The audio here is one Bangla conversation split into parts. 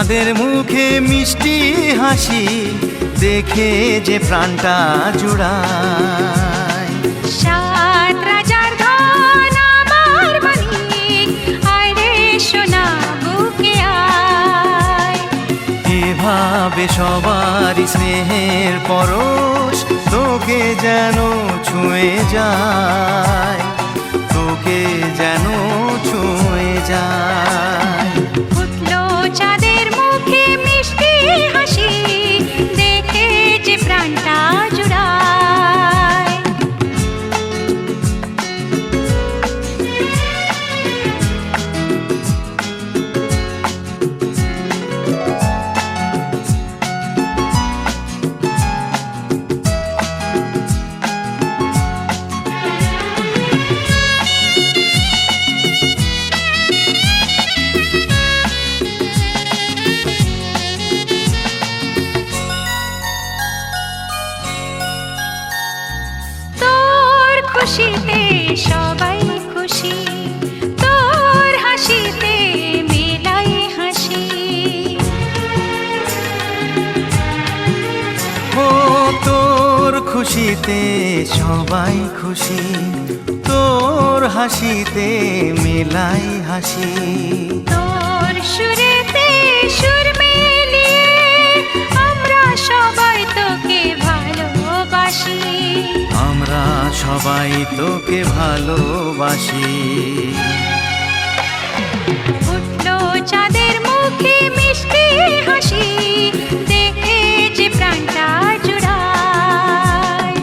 চাঁদের মুখে মিষ্টি হাসি দেখে যে প্রাণটা জুড়ায়। সাত রাজার ধন আমার মানিক, আয় রে সোনা বুকে আয়। এভাবে সবারই স্নেহের পরশ তোকে যেন ছুঁয়ে যায়, তোকে যেন ছুঁয়ে যায়। উঠলো চাঁদের মুখে মিষ্টি হাসি দেখে যে প্রাণটা জুড়ায়। খুশিতে সবাই খুশি, তোর হাসিতে মেলাই হাসি। ও তোর খুশিতে সবাই খুশি, তোর হাসিতে মেলাই হাসি। তোর সুরেতে সুর মিলিয়ে আমরা সবাই তোকে ভালোবাসি, আমরা সবাই তোকে ভালোবাসি। উঠলো চাঁদের মুখে মিষ্টি হাসি দেখে যে প্রাণটা জুড়ায়।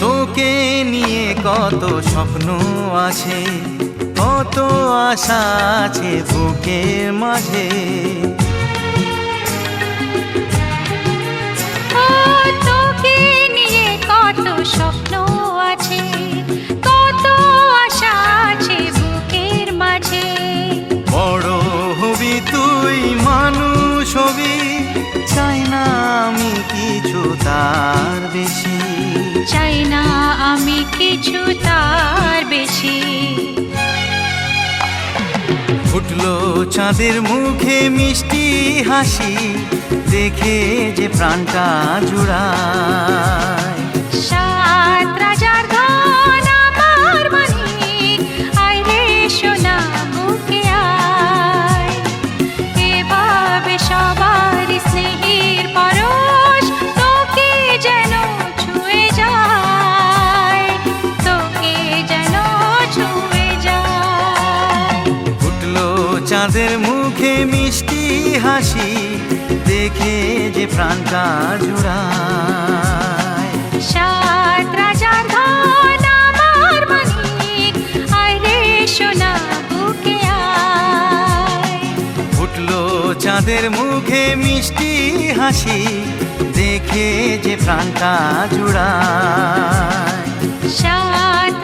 তোকে নিয়ে কত স্বপ্ন আছে, কত আশা আছে বুকের মাঝে। ও তোকে নিয়ে কত স্বপ্ন আছে, কত আশা আছে বুকের মাঝে। বড় হবি তুই, মানুষ হবি, চাই না আমি কিছু তার বেশি, চাই না আমি কিছু তার বেশি। ফুটলো চাঁদের মুখে মিষ্টি হাসি দেখে যে প্রাণটা জুড়ায়। সাত রাজার ধন আমার মানিক, আয় রে সোনা বুকে আয়। এভাবে সবার স্নেহের পরশ তোকে যেন ছুঁয়ে যায়, তোকে যেন ছুঁয়ে যায়। ফুটলো চাঁদের মুখে মিষ্টি হাসি দেখে যে প্রাণটা জুড়ায়। সাত রাজার ধন আমার মানিক, আয় রে সোনা বুকে আয়। ফুটলো চাঁদের মুখে মিষ্টি হাসি দেখে যে প্রাণটা জুড়ায়। সাত